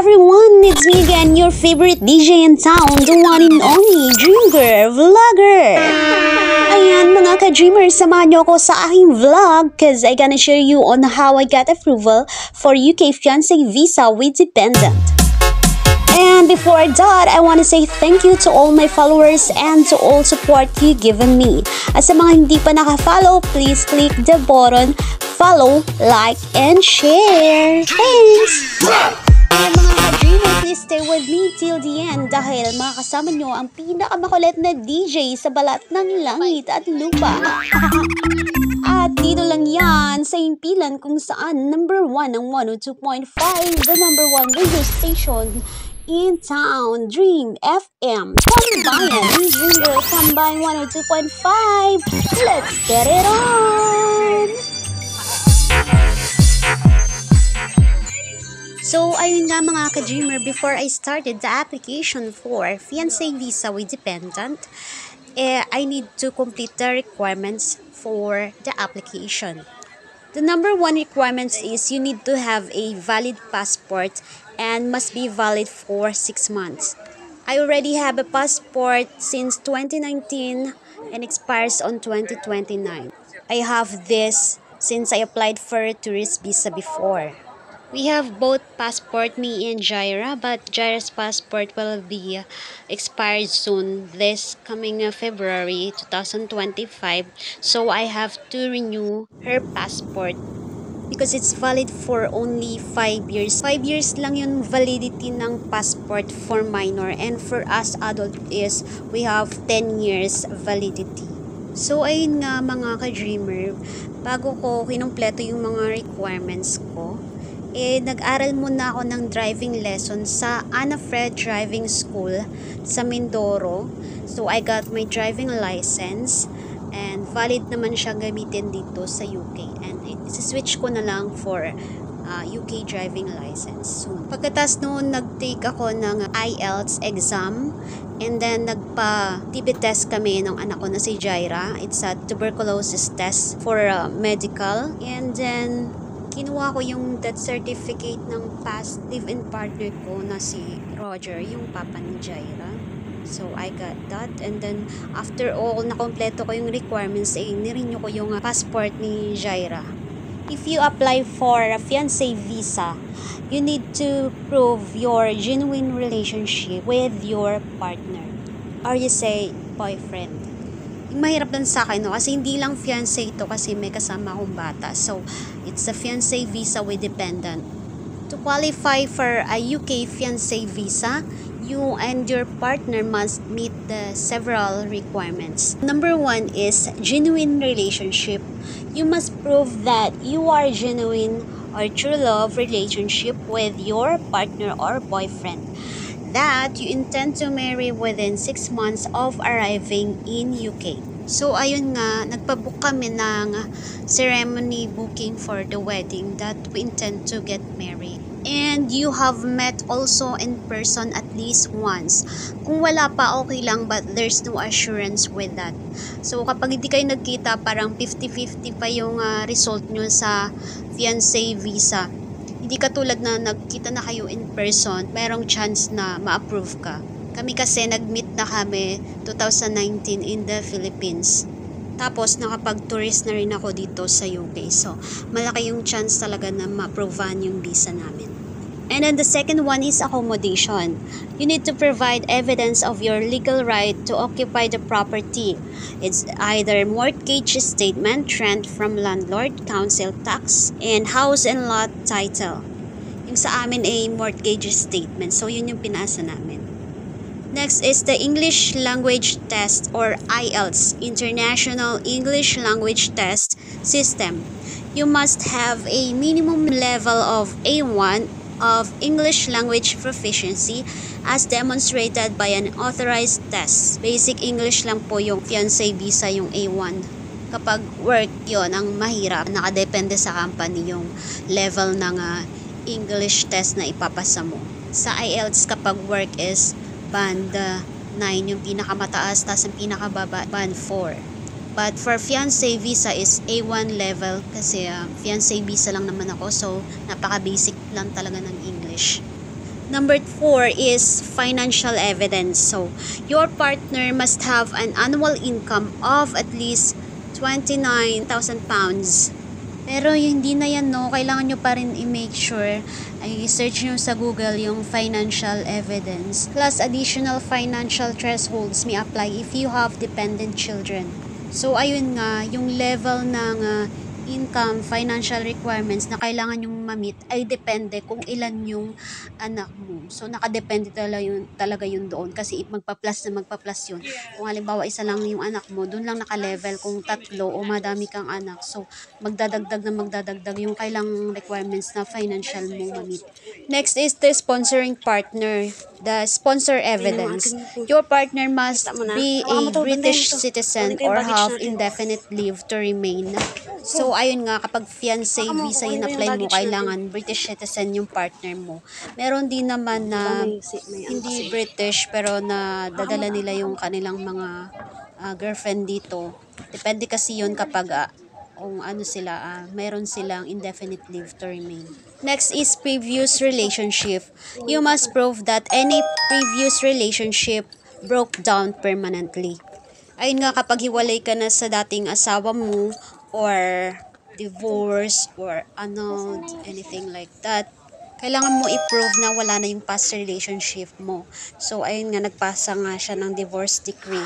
everyone, it's me again, your favorite DJ in town, the one and only Dream Girl Vlogger. Ayan mga ka-dreamers, samahan niyo ako sa aking vlog cause I gonna share you on how I got approval for UK fiancé visa with dependent. And before that, I want to say thank you to all my followers and to all support you given me. At sa mga hindi pa naka-follow, please click the button follow, like, and share. Thanks! And mga ka-dreamer, please stay with me till the end dahil makakasama nyo ang pinakamakulit na DJ sa balat ng langit at lupa. At dito lang yan sa impilan kung saan number 1 ang 102.5, the number 1 radio station in town, Dream FM. Tambayan, Dream Girl Tambayan 102.5. Let's get it on! So, ayun nga mga ka-dreamer, before I started the application for fiancé visa with dependent, I need to complete the requirements for the application. The number 1 requirements is you need to have a valid passport and must be valid for 6 months. I already have a passport since 2019 and expires on 2029. I have this since I applied for a tourist visa before. We have both passport, me and Jaira, but Jaira's passport will be expired soon, this coming February 2025. So I have to renew her passport because it's valid for only 5 years. 5 years lang yung validity ng passport for minor, and for us adult is we have 10 years validity. So ayun nga mga ka-dreamer, bago ko kinumpleto yung mga requirements ko, nag-aral muna ako ng driving lesson sa Anna Fred Driving School sa Mindoro. So, I got my driving license and valid naman siya gamitin dito sa UK. And isi-switch ko na lang for UK driving license soon. Pagkatapos noon, nag-take ako ng IELTS exam and then nagpa-TB test kami ng anak ko na si Jaira. It's a tuberculosis test for medical. And then kinuha ko yung death certificate ng past live-in partner ko na si Roger, yung papa ni Jaira. So, I got that. And then, after all, nakompleto ko yung requirements, nirenew ko yung passport ni Jaira. If you apply for a fiancé visa, you need to prove your genuine relationship with your partner. Or you say, boyfriend. Mahirap lang sa akin, no? Kasi hindi lang fiancé ito kasi may kasama akong bata. So, it's a fiancé visa with dependent. To qualify for a UK fiancé visa, you and your partner must meet the several requirements. Number 1 is genuine relationship. You must prove that you are genuine or true love relationship with your partner or boyfriend, that you intend to marry within 6 months of arriving in UK. So, ayun nga, nagpabook kami ng ceremony booking for the wedding that we intend to get married. And you have met also in person at least once. Kung wala pa, okay lang, but there's no assurance with that. So, kapag hindi kayo nagkita, parang 50-50 pa yung result nyo sa fiancé visa. Hindi katulad na nagkita na kayo in person, merong chance na ma-approve ka. Kami kasi nag-meet na kami 2019 in the Philippines. Tapos nakapag-tourist na rin ako dito sa UK. So, malaki yung chance talaga na ma-approvean yung visa namin. And then the second one is accommodation. You need to provide evidence of your legal right to occupy the property. It's either mortgage statement, rent from landlord, council tax, and house and lot title. Yung sa amin ay mortgage statement. So, yun yung pinasa namin. Next is the English Language Test or IELTS, International English Language Test System. You must have a minimum level of A1 of English language proficiency as demonstrated by an authorized test. Basic English lang po yung fiancé visa, yung A1. Kapag work, yon ang mahirap. Nakadepende sa company yung level ng English test na ipapasa mo. Sa IELTS, kapag work is band 9 yung pinakamataas, tas ang pinakababa band 4. But for fiancé visa is A1 level kasi fiancé visa lang naman ako, so napaka-basic lang talaga ng English. Number 4 is financial evidence. So, your partner must have an annual income of at least 29,000 pounds. Pero hindi na yan, no, kailangan nyo pa rin i-make sure, ay search nyo sa Google yung financial evidence. Plus, additional financial thresholds may apply if you have dependent children. So, ayun nga, yung level ng income, financial requirements na kailangan yung ma-meet ay depende kung ilan yung anak mo. So, nakadepende talaga yun doon kasi magpa-plus yun. Kung halimbawa isa lang yung anak mo, doon lang naka-level. Kung tatlo o madami kang anak, so magdadagdag yung kailangang requirements na financial mo ma-meet. Next is the sponsoring partner, the sponsor evidence. Your partner must be a British citizen or have indefinite leave to remain. So, ayun nga, kapag fiancé visa yung apply mo, kailangan British citizen yung partner mo. Meron din naman na hindi British, pero na dadala nila yung kanilang mga girlfriend dito. Depende kasi yun kapag kung ano sila, meron silang indefinite leave to remain. Next is previous relationship. You must prove that any previous relationship broke down permanently. Ayun nga, kapag hiwalay ka na sa dating asawa mo, or divorce, or anything like that, kailangan mo i-prove na wala na yung past relationship mo. So, ayun nga, nagpasa nga siya ng divorce decree.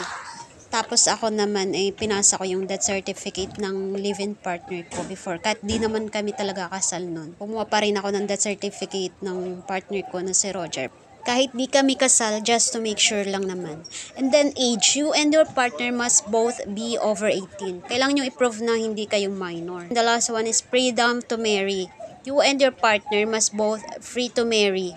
Tapos ako naman pinasa ko yung death certificate ng live-in partner ko before. Kahit di naman kami talaga kasal nun. Kumuha pa rin ako ng death certificate ng partner ko na si Roger. Kahit di kami kasal, just to make sure lang naman. And then age, you and your partner must both be over 18. Kailangan nyo i-prove na hindi kayong minor. The last one is freedom to marry. You and your partner must both free to marry.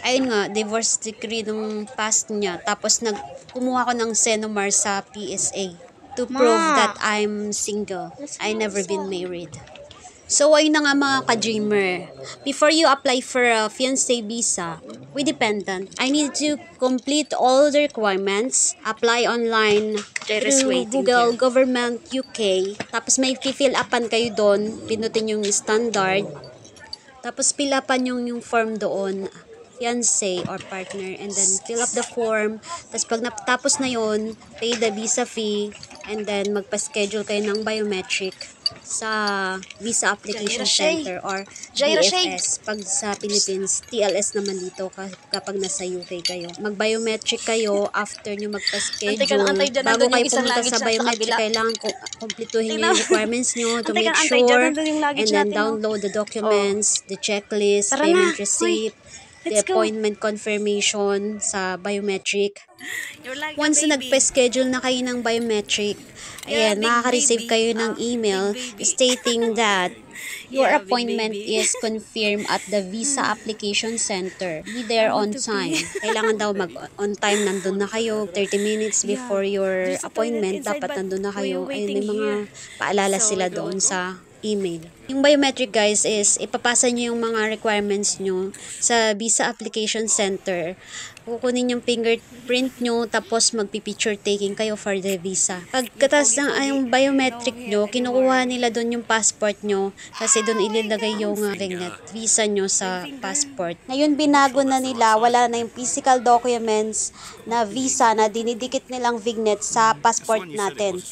Ayun nga, divorce decree nung past niya. Tapos kumuha ko ng Senomar sa PSA to prove that I'm single. I never been married. So, ayun na nga mga ka-dreamer. Before you apply for a fiancé visa with dependent, I need to complete all the requirements, apply online through Google Government UK. Tapos may fill upan kayo doon, pinutin yung standard. Tapos fill upan yung form doon, fiancé or partner, and then fill up the form. Tapos pag natapos na yon, pay the visa fee, and then magpa-schedule kayo ng biometric sa Visa Application Center or VFS. Pag sa Philippines, TLS naman dito kapag nasa UK kayo. Mag-biometric kayo after nyo magpa-schedule. Bago kayo pumunta sa biometric, kailangan kumpletuhin nyo yung requirements nyo to make sure, and then download the documents, the checklist, payment receipt, the appointment confirmation sa biometric. Once na nagpa-schedule na kayo ng biometric, ayan, makaka-receive kayo ng email stating that your appointment is confirmed at the Visa Application Center. Be there on time. Kailangan daw on time, nandun na kayo. 30 minutes before your appointment, dapat nandun na kayo. Ayun, may mga paalala sila doon sa email. Yung biometric, guys, is ipapasa nyo yung mga requirements nyo sa Visa Application Center. Kukunin yung fingerprint nyo, tapos magpipicture taking kayo for the visa. Pagkatas ng yung biometric nyo, kinukuha nila doon yung passport nyo kasi doon ililagay yung vignette visa nyo sa passport. Ngayon, binago na nila, wala na yung physical documents na visa na dinidikit nilang vignette sa passport natin.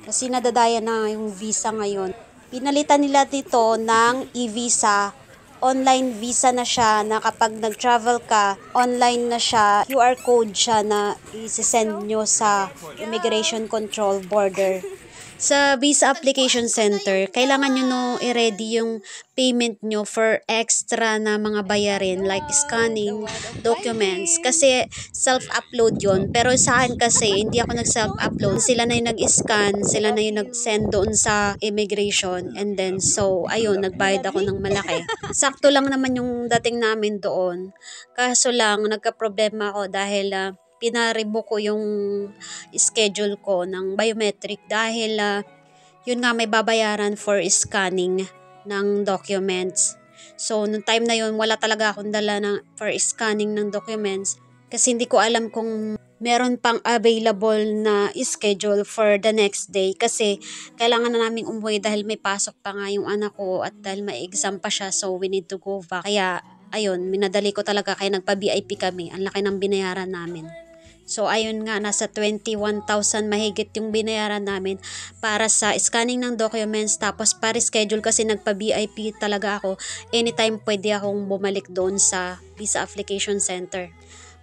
Kasi nadadaya na yung visa ngayon. Pinalitan nila dito ng e-visa. Online visa na siya na kapag nag-travel ka, online na siya, QR code siya na isi-send nyo sa Immigration Control Border. Sa Visa Application Center, kailangan nyo i-ready yung payment nyo for extra na mga bayarin like scanning, documents. Kasi self-upload yon. Pero sa akin kasi, hindi ako nag-self-upload. Sila na yung nag-scan, sila na yung nag-send doon sa immigration. And then, so, ayun, nagbayad ako ng malaki. Sakto lang naman yung dating namin doon. Kaso lang, nagka-problema ako dahil pinaribo ko yung schedule ko ng biometric dahil yun nga, may babayaran for scanning ng documents. So, nung time na yun, wala talaga akong dala for scanning ng documents kasi hindi ko alam kung meron pang available na schedule for the next day kasi kailangan na naming umuwi dahil may pasok pa nga yung anak ko at dahil may exam pa siya, so we need to go back. Kaya ayun, minadali ko talaga kaya nagpa-VIP kami. Ang laki ng binayaran namin. So, ayun nga, nasa 21,000 mahigit yung binayaran namin para sa scanning ng documents. Tapos, pa-reschedule kasi nagpa-VIP talaga ako. Anytime pwede akong bumalik doon sa Visa Application Center.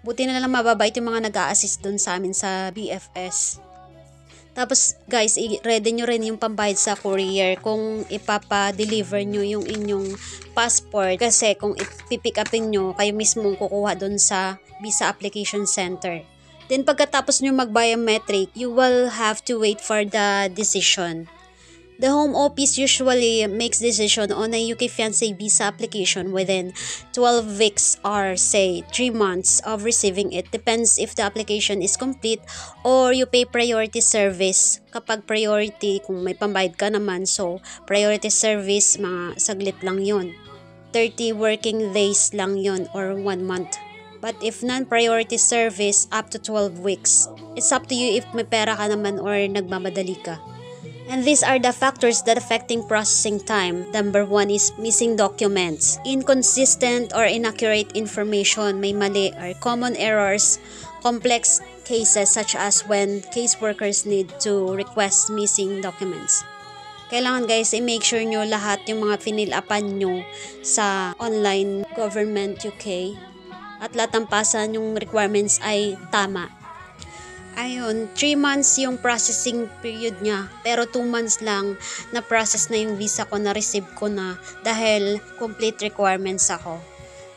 Buti na lang mababait yung mga nag-a-assist doon sa amin sa BFS. Tapos, guys, i-ready nyo rin yung pambayad sa courier kung ipapa-deliver nyo yung inyong passport. Kasi kung ipipick upin nyo, kayo mismo kukuha doon sa Visa Application Center. Then pagkatapos nyo mag-biometric, you will have to wait for the decision. The Home Office usually makes decision on a UK fiancé visa application within 12 weeks or say 3 months of receiving it. Depends if the application is complete or you pay priority service. Kapag priority, kung may pambayad ka naman, so priority service, mga saglit lang yon. 30 working days lang yon or 1 month. But if non-priority service, up to 12 weeks. It's up to you if may pera ka naman or nagmamadali ka. And these are the factors that affecting processing time. Number 1 is missing documents. Inconsistent or inaccurate information, may mali or common errors. Complex cases such as when caseworkers need to request missing documents. Kailangan guys, i-make sure nyo lahat yung mga finil-upan nyo sa online government UK. At lahat ng pasan yung requirements ay tama. Ayun, 3 months yung processing period niya. Pero 2 months lang na-process na yung visa ko, na-receive ko na dahil complete requirements ako.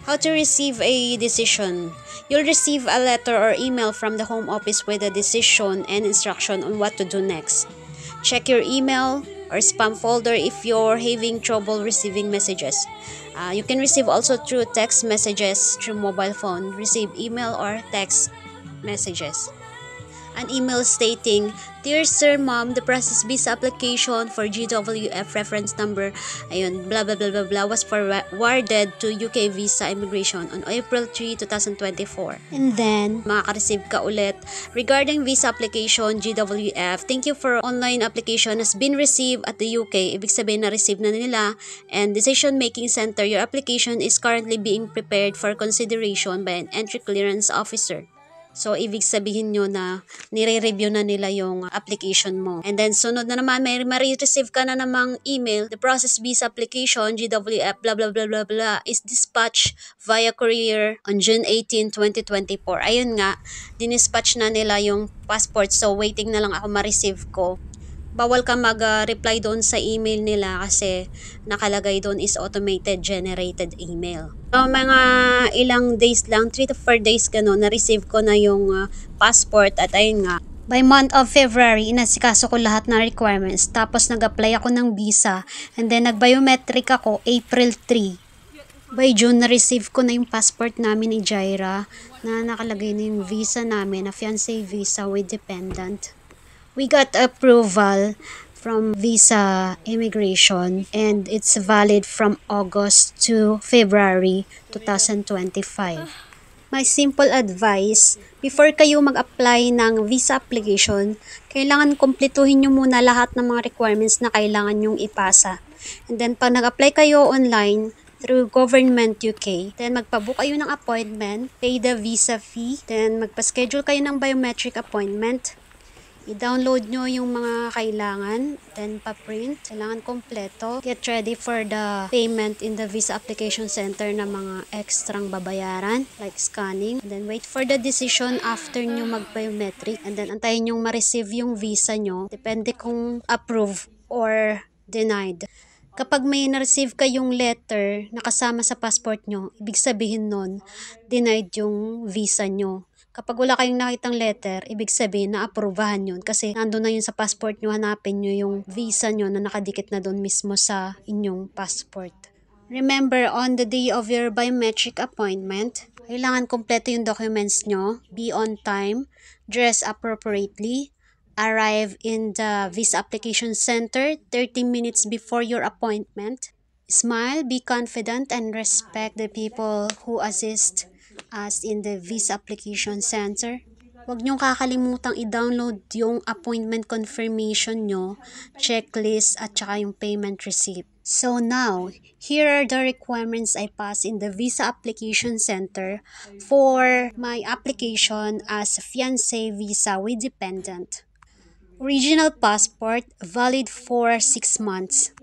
How to receive a decision? You'll receive a letter or email from the Home Office with a decision and instruction on what to do next. Check your email or spam folder if you're having trouble receiving messages. You can receive also through text messages through mobile phone. Receive email or text messages. An email stating, "Dear Sir, Mom, the process visa application for GWF reference number, ayun, blah blah blah blah blah, was forwarded to UK Visa Immigration on April 3, 2024. And then, makaka-receive ka ulit. Regarding visa application, GWF, thank you for online application has been received at the UK. Ibig sabihin na receive na nila. And Decision Making Center, your application is currently being prepared for consideration by an entry clearance officer." So, ibig sabihin nyo na nire-review na nila yung application mo. And then, sunod na naman, may ma-receive ka na namang email. The process visa application, GWF, blah, blah, blah, blah, blah, is dispatched via courier on June 18, 2024. Ayun nga, dinispatch na nila yung passport. So, waiting na lang ako ma-receive ko. Bawal ka mag-reply doon sa email nila kasi nakalagay doon is automated generated email. So, mga ilang days lang, 3 to 4 days gano'n, na-receive ko na yung passport at ayun nga. By month of February, inasikaso ko lahat ng requirements. Tapos nag-apply ako ng visa and then nag-biometric ako April 3. By June, na-receive ko na yung passport namin ni Jaira na nakalagay na yung visa namin, na fiancé visa with dependent. We got approval from Visa Immigration and it's valid from August to February 2025. My simple advice, before kayo mag-apply ng visa application, kailangan kumpletuhin nyo muna lahat ng mga requirements na kailangan nyong ipasa. And then pag nag-apply kayo online through Government UK, then magpabook kayo ng appointment, pay the visa fee, then magpa-schedule kayo ng biometric appointment. I-download nyo yung mga kailangan, then pa-print, kailangan kompleto. Get ready for the payment in the Visa Application Center na mga extrang babayaran, like scanning. And then wait for the decision after nyo mag-biometric. And then antayin nyo ma-receive yung visa nyo. Depende kung approve or denied. Kapag may na-receive kayong letter na kasama sa passport nyo, ibig sabihin nun, denied yung visa nyo. Kapag wala kayong nakitang letter, ibig sabihin na approvahan yun kasi nandun na yun sa passport nyo, hanapin nyo yung visa nyo na nakadikit na doon mismo sa inyong passport. Remember, on the day of your biometric appointment, kailangan kompleto yung documents nyo, be on time, dress appropriately, arrive in the Visa Application Center 30 minutes before your appointment, smile, be confident, and respect the people who assist us in the Visa Application Center. Huwag niyong kakalimutang i-download yung appointment confirmation nyo, checklist, at saka yung payment receipt. So now, here are the requirements I passed in the Visa Application Center for my application as fiancé visa with dependent. Original passport, valid for 6 months.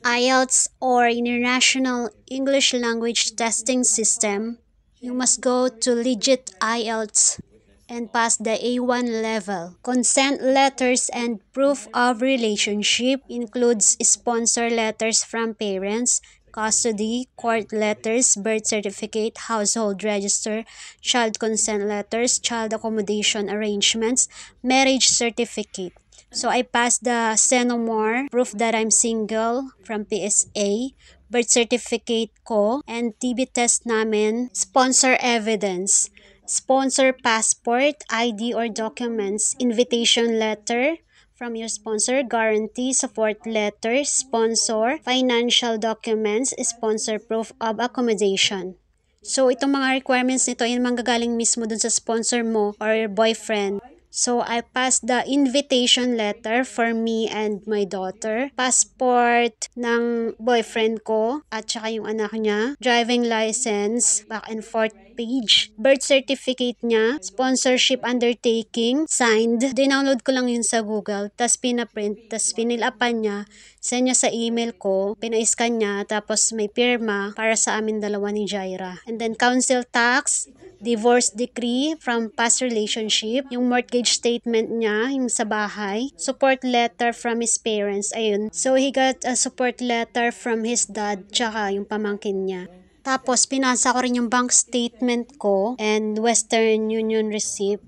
IELTS or International English Language Testing System. You must go to Legit IELTS and pass the A1 level. Consent letters and proof of relationship includes sponsor letters from parents, custody, court letters, birth certificate, household register, child consent letters, child accommodation arrangements, marriage certificate. So I passed the Senomore, proof that I'm single from PSA, birth certificate ko, and TB test namin, sponsor evidence, sponsor passport, ID or documents, invitation letter from your sponsor, guarantee, support letter, sponsor, financial documents, sponsor proof of accommodation. So, itong mga requirements nito, yun manggagaling mismo dun sa sponsor mo or your boyfriend. So, I passed the invitation letter for me and my daughter, passport ng boyfriend ko at saka yung anak niya, driving license, back and forth page, birth certificate niya, sponsorship undertaking, signed. Dinownload ko lang yun sa Google, tas pinaprint, tas pinilapan niya, send niya sa email ko, pina-scan niya, tapos may pirma para sa amin dalawa ni Jaira. And then council tax, divorce decree from past relationship, yung mortgage statement niya, yung sa bahay, support letter from his parents, ayun. So, he got a support letter from his dad, tsaka yung pamangkin niya. Tapos, pinasa ko rin yung bank statement ko and Western Union receipt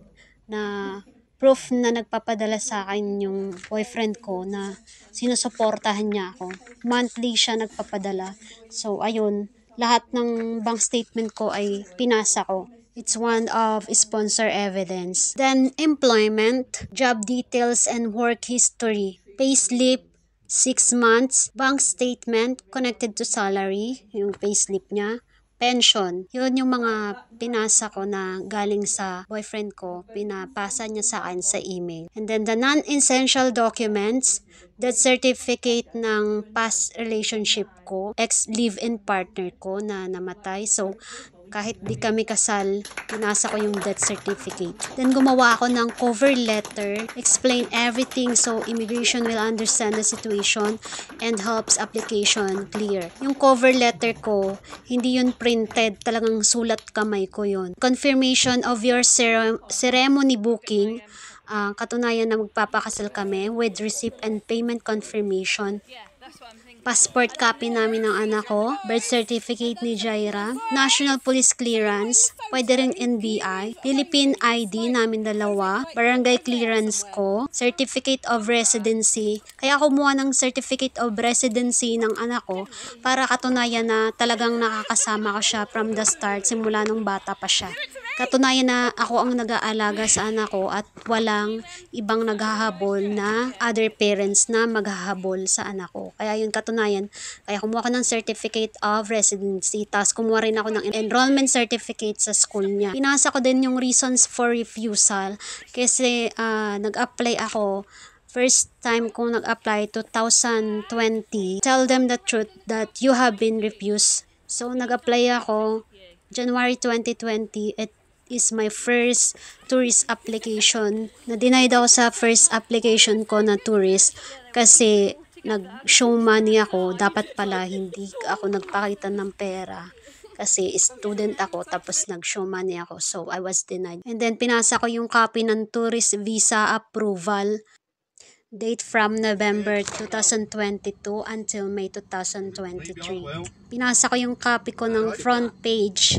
na proof na nagpapadala sa akin yung boyfriend ko na sinusuportahan niya ako. Monthly siya nagpapadala. So, ayun, lahat ng bank statement ko ay pinasa ko. It's one of sponsor evidence. Then, employment, job details and work history, payslip, 6 months, bank statement connected to salary, yung payslip niya, pension. Yun yung mga pinasa ko na galing sa boyfriend ko, pinapasa niya sa akin sa email. And then the non-essential documents, death certificate ng past relationship ko, ex-live-in partner ko na namatay. So, kahit di kami kasal, pinasa ko yung death certificate. Then gumawa ako ng cover letter, explain everything so immigration will understand the situation and helps application clear. Yung cover letter ko, hindi yun printed, talagang sulat kamay ko yun. Confirmation of your ceremony booking, katunayan na magpapakasal kami with receipt and payment confirmation. Passport copy namin ng anak ko, birth certificate ni Jaira, national police clearance, pwede rin NBI, Philippine ID namin dalawa, barangay clearance ko, certificate of residency. Kaya kumuha ng certificate of residency ng anak ko para katunayan na talagang nakakasama ko siya from the start, simula nung bata pa siya. Katunayan na ako ang nag-aalaga sa anak ko at walang ibang naghahabol na other parents na maghahabol sa anak ko. Kaya yun katunayan. Kaya kumuha ko ng certificate of residency. Tapos kumuha rin ako ng enrollment certificate sa school niya. Pinasa ko din yung reasons for refusal kasi nag-apply ako. First time kong nag-apply, 2020. Tell them the truth that you have been refused. So nag-apply ako January 2020. It is my first tourist application. Na-denied ako sa first application ko na tourist kasi nag-show money ako. Dapat pala hindi ako nagpakita ng pera kasi student ako tapos nag-show money ako. So, I was denied. And then, pinasa ko yung copy ng tourist visa approval. Date from November 2022 until May 2023. Pinasa ko yung copy ko ng front page,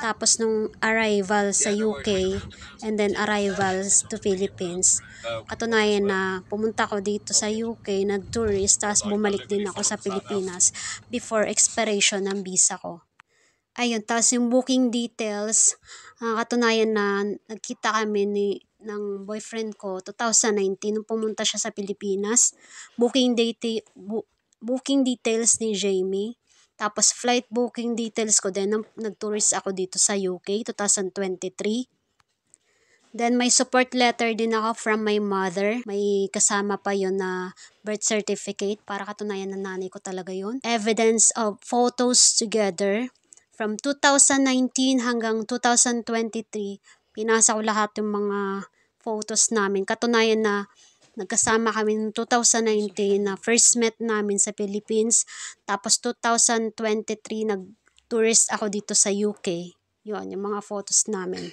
tapos nung arrival sa UK, and then arrivals to Philippines. Katunayan na pumunta ko dito sa UK, nag-tourist, tapos bumalik din ako sa Pilipinas before expiration ng visa ko. Ayun, tapos yung booking details, katunayan na nagkita kami ng boyfriend ko 2019 nung pumunta siya sa Pilipinas. Booking details ni Jamie. Tapos flight booking details ko din nung nag-tourist ako dito sa UK 2023. Then may support letter din ako from my mother. May kasama pa yon na birth certificate para katunayan na nanay ko talaga yon. Evidence of photos together from 2019 hanggang 2023. Pinasa ko lahat yung mga photos namin. Katunayan na nagkasama kami noong 2019 na first met namin sa Philippines. Tapos 2023 nag-tourist ako dito sa UK. Yun, yung mga photos namin.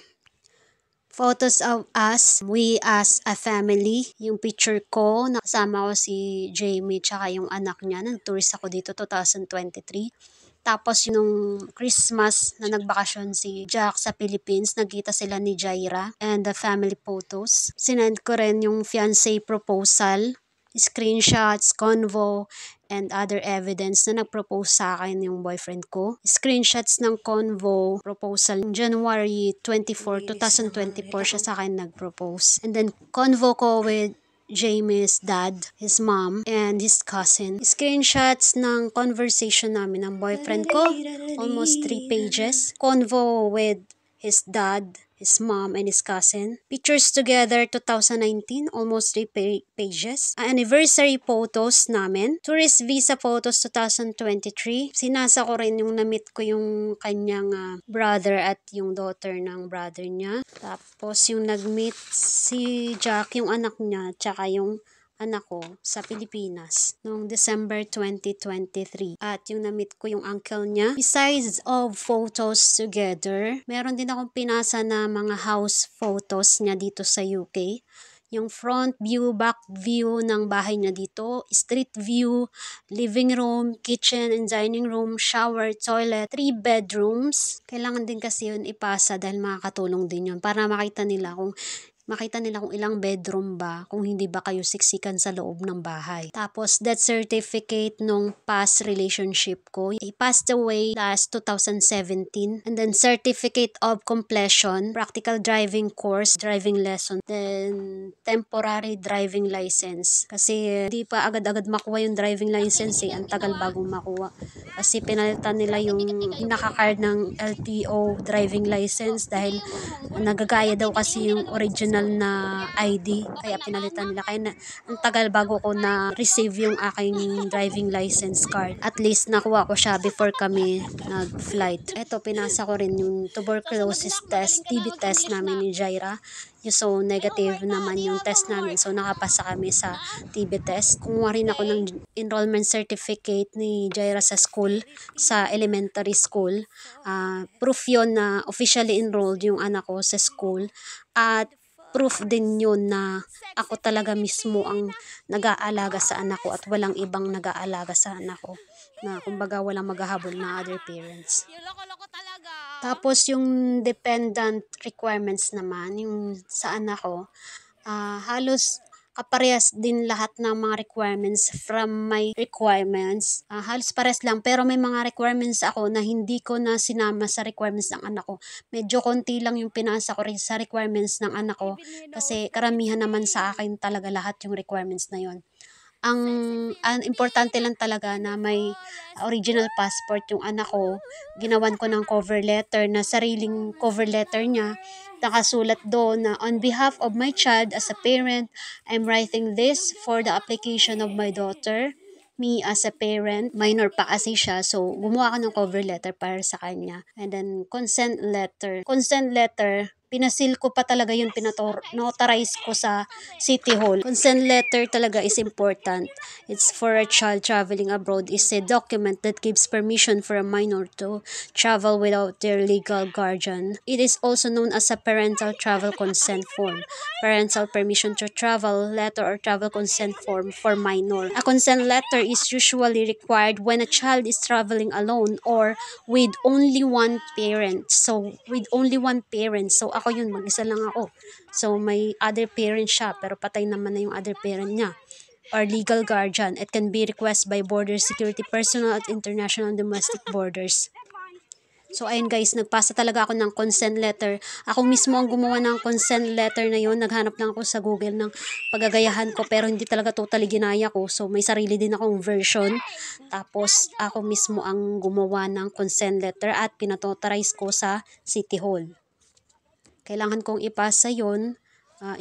Photos of us, we as a family. Yung picture ko, nakasama ko si Jamie tsaka yung anak niya. Nag-tourist ako dito 2023. Tapos yung Christmas na nagbakasyon si Jack sa Philippines, nagkita sila ni Jaira and the family photos. Sinend ko rin yung fiancé proposal, screenshots, convo, and other evidence na nag-propose sa akin yung boyfriend ko. Screenshots ng convo proposal. January 24, 2024 siya sa akin nag-propose. And then convo ko with Jamie's dad, his mom, and his cousin. Screenshots ng conversation namin ng boyfriend ko, almost 3 pages. Convo with his dad, his mom, and his cousin. Pictures together 2019, almost 3 pages. Anniversary photos namin. Tourist visa photos 2023. Sinasa ko rin yung na-meet ko yung kanyang brother at yung daughter ng brother niya. Tapos yung nag-meet si Jack, yung anak niya, tsaka yung anak ko sa Pilipinas noong December 2023. At yung na-meet ko yung uncle niya. Besides of photos together, meron din akong pinasa na mga house photos niya dito sa UK. Yung front view, back view ng bahay niya dito, street view, living room, kitchen and dining room, shower, toilet, 3 bedrooms. Kailangan din kasi yun ipasa dahil makakatulong din yun para makita nila kung ilang bedroom ba, kung hindi ba kayo siksikan sa loob ng bahay. Tapos, death certificate nung past relationship ko. He passed away last 2017. And then, certificate of completion, practical driving course, driving lesson, then temporary driving license. Kasi, di pa agad-agad makuha yung driving license eh. Ang tagal bago makuha. Kasi, pinalitan nila yung pinaka-card ng LTO driving license dahil nagagaya daw kasi yung original na ID, kaya pinalitan nila. Kaya ang tagal bago ko na-receive yung aking driving license card. At least nakuha ko siya before kami nag-flight. Eto, pinasa ko rin yung tuberculosis test, TB test namin ni Jaira. So, negative naman yung test namin. So, nakapasa kami sa TB test. Kumuha rin ako ng enrollment certificate ni Jaira sa school, sa elementary school. Proof yun na officially enrolled yung anak ko sa school. At proof din yun na ako talaga mismo ang nag-aalaga sa anak ko at walang ibang nag-aalaga sa anak ko. Na kumbaga walang maghahabol na other parents. Tapos yung dependent requirements naman, yung sa anak ko, halos kaparehas din lahat ng mga requirements from my requirements. Halos pares lang, pero may mga requirements ako na hindi ko na sinama sa requirements ng anak ko. Medyo konti lang yung pinasa ko rin sa requirements ng anak ko kasi karamihan naman sa akin talaga lahat yung requirements na yon. Ang importante lang talaga na may original passport yung anak ko. Ginawan ko ng cover letter na sariling cover letter niya. Nakasulat doon na on behalf of my child as a parent, I'm writing this for the application of my daughter. Me as a parent, minor pa kasi siya, so gumawa ako ng cover letter para sa kanya. And then consent letter. Consent letter, pinasil ko pa talaga yun, notarize ko sa City Hall. Consent letter talaga is important. It's for a child traveling abroad. It's a document that gives permission for a minor to travel without their legal guardian. It is also known as a parental travel consent form. Parental permission to travel letter or travel consent form for minor. A consent letter is usually required when a child is traveling alone or with only one parent. So, with only one parent. So, ako yun, mag-isa lang ako. So, may other parent siya, pero patay naman na yung other parent niya. Or legal guardian. It can be requested by border security personnel at international and domestic borders. So, ayun guys, nagpasa talaga ako ng consent letter. Ako mismo ang gumawa ng consent letter na yun. Naghanap lang ako sa Google ng pagagayahan ko, pero hindi talaga totally ginaya ko. So, may sarili din akong version. Tapos, ako mismo ang gumawa ng consent letter at pinatotarize ko sa City Hall. kailangan kong ipasa yun.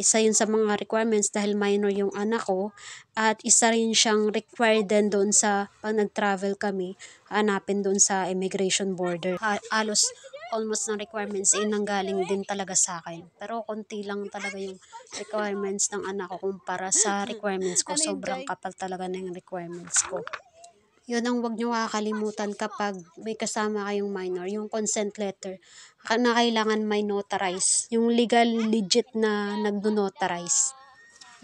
Isa yun sa mga requirements dahil minor yung anak ko, at isa rin siyang required din doon sa pag nag-travel kami, hanapin doon sa immigration border. Halos almost ng requirements nanggaling din talaga sa akin. Pero konti lang talaga yung requirements ng anak ko kumpara sa requirements ko. Sobrang kapal talaga na yung requirements ko. Yun ang wag nyo kakalimutan kapag may kasama kayong minor, yung consent letter na kailangan may notarize, yung legal legit na nagno-notarize.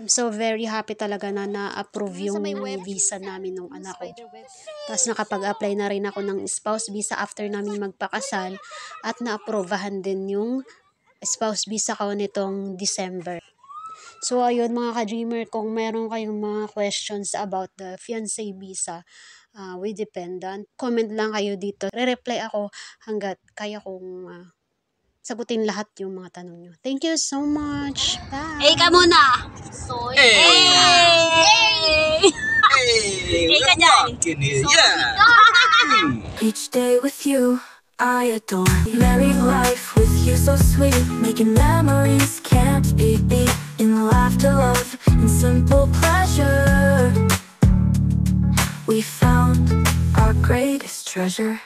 I'm so very happy talaga na na-approve yung visa namin nung anak ko. Tapos nakapag-apply na rin ako ng spouse visa after namin magpakasal, at na-approvahan din yung spouse visa ko nitong December. So ayun mga ka-dreamer, kung meron kayong mga questions about the fiancé visa with dependent, comment lang kayo dito. Re-reply ako hanggat kaya kong sagutin lahat yung mga tanong nyo. Thank you so much. Bye! Ka muna! Soy! Ka dyan! Each day with you, I adore. Married life with you so sweet, making memories can't be beat. In laughter, love, and simple pleasure, we found our greatest treasure.